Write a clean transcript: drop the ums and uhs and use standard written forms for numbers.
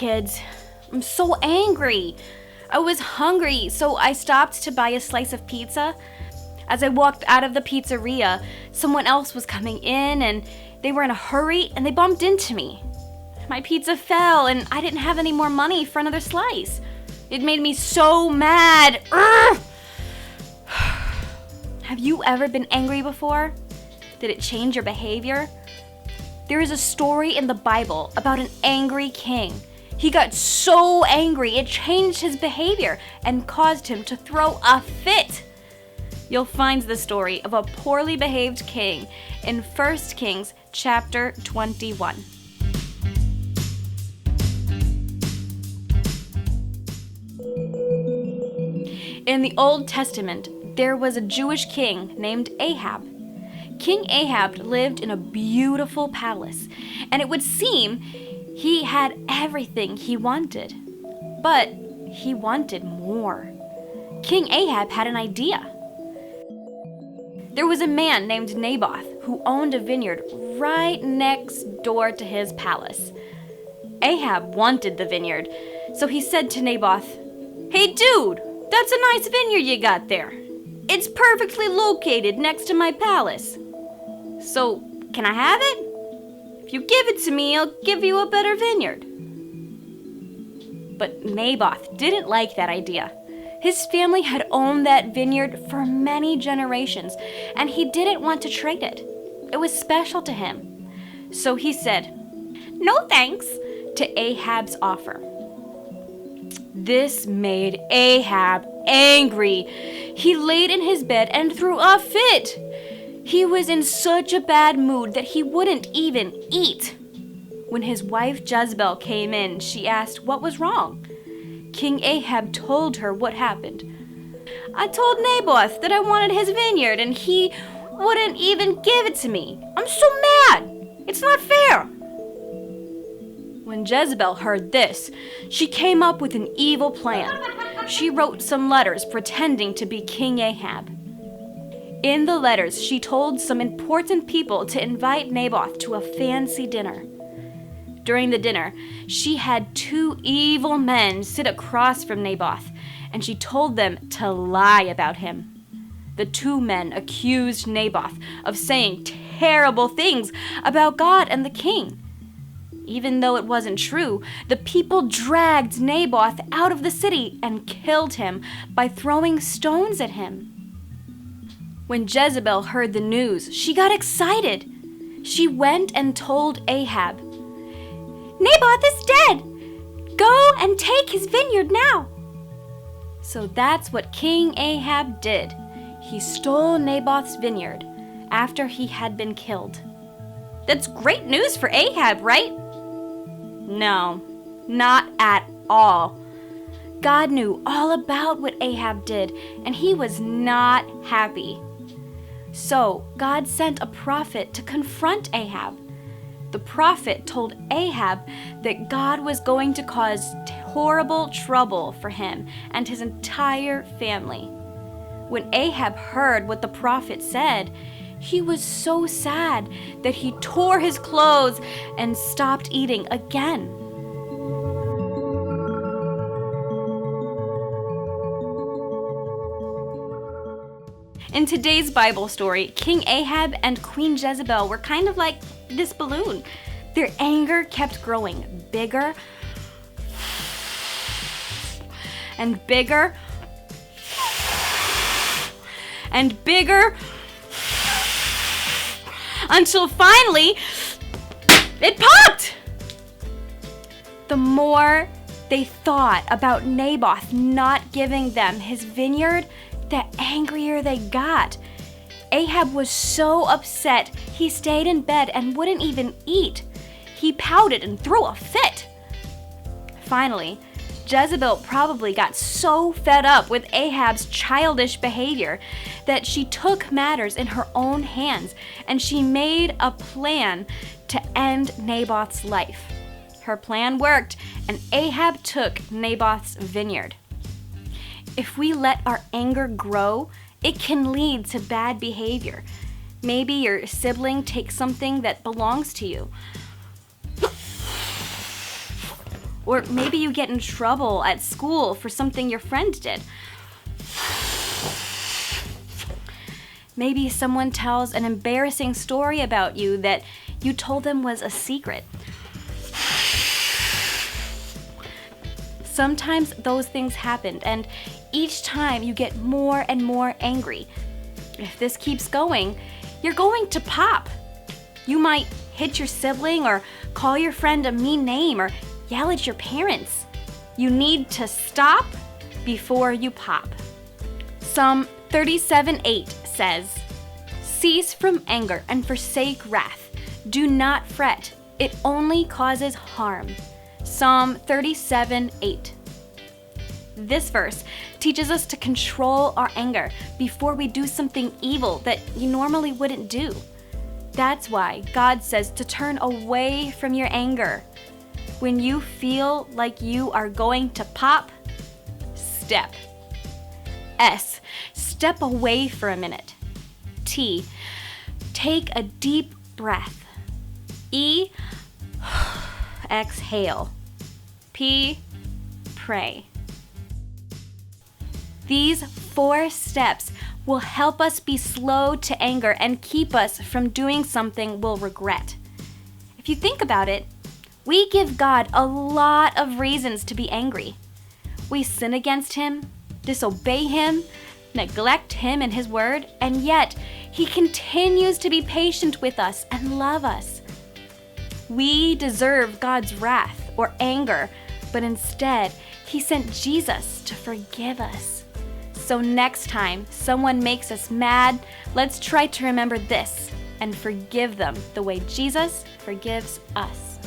kids. I'm so angry. I was hungry, so I stopped to buy a slice of pizza. As I walked out of the pizzeria, someone else was coming in and they were in a hurry and they bumped into me. My pizza fell and I didn't have any more money for another slice. It made me so mad. Ugh! Have you ever been angry before? Did it change your behavior? There is a story in the Bible about an angry king. He got so angry it changed his behavior and caused him to throw a fit. You'll find the story of a poorly behaved king in 1 Kings chapter 21. In the Old Testament, there was a Jewish king named Ahab. King Ahab lived in a beautiful palace, and it would seem he had everything he wanted. But he wanted more. King Ahab had an idea. There was a man named Naboth who owned a vineyard right next door to his palace. Ahab wanted the vineyard, so he said to Naboth, "Hey dude, that's a nice vineyard you got there. It's perfectly located next to my palace. So, can I have it? If you give it to me, I'll give you a better vineyard." But Naboth didn't like that idea. His family had owned that vineyard for many generations, and he didn't want to trade it. It was special to him. So he said, "No thanks," to Ahab's offer. This made Ahab angry. He laid in his bed and threw a fit. He was in such a bad mood that he wouldn't even eat. When his wife Jezebel came in, she asked what was wrong. King Ahab told her what happened. "I told Naboth that I wanted his vineyard and he wouldn't even give it to me. I'm so mad. It's not fair." When Jezebel heard this, she came up with an evil plan. She wrote some letters pretending to be King Ahab. In the letters, she told some important people to invite Naboth to a fancy dinner. During the dinner, she had 2 evil men sit across from Naboth, and she told them to lie about him. The 2 men accused Naboth of saying terrible things about God and the king. Even though it wasn't true, the people dragged Naboth out of the city and killed him by throwing stones at him. When Jezebel heard the news, she got excited. She went and told Ahab, "Naboth is dead. Go and take his vineyard now." So that's what King Ahab did. He stole Naboth's vineyard after he had been killed. That's great news for Ahab, right? No, not at all. God knew all about what Ahab did, and he was not happy. So God sent a prophet to confront Ahab. The prophet told Ahab that God was going to cause horrible trouble for him and his entire family. When Ahab heard what the prophet said, he was so sad that he tore his clothes and stopped eating again. In today's Bible story, King Ahab and Queen Jezebel were kind of like this balloon. Their anger kept growing bigger and bigger and bigger until finally it popped. The more they thought about Naboth not giving them his vineyard, the angrier they got. Ahab was so upset, he stayed in bed and wouldn't even eat. He pouted and threw a fit. Finally, Jezebel probably got so fed up with Ahab's childish behavior that she took matters in her own hands and she made a plan to end Naboth's life. Her plan worked, and Ahab took Naboth's vineyard. If we let our anger grow, it can lead to bad behavior. Maybe your sibling takes something that belongs to you. Or maybe you get in trouble at school for something your friend did. Maybe someone tells an embarrassing story about you that you told them was a secret. Sometimes those things happened, and each time you get more and more angry. If this keeps going, you're going to pop. You might hit your sibling or call your friend a mean name or yell at your parents. You need to stop before you pop. Psalm 37:8 says, "Cease from anger and forsake wrath. Do not fret. It only causes harm." Psalm 37:8. This verse teaches us to control our anger before we do something evil that you normally wouldn't do. That's why God says to turn away from your anger. When you feel like you are going to pop, step. S, step away for a minute. T, take a deep breath. E, exhale. P, pray. These 4 steps will help us be slow to anger and keep us from doing something we'll regret. If you think about it, we give God a lot of reasons to be angry. We sin against Him, disobey Him, neglect Him and His word, and yet He continues to be patient with us and love us. We deserve God's wrath or anger, but instead, He sent Jesus to forgive us. So next time someone makes us mad, let's try to remember this and forgive them the way Jesus forgives us.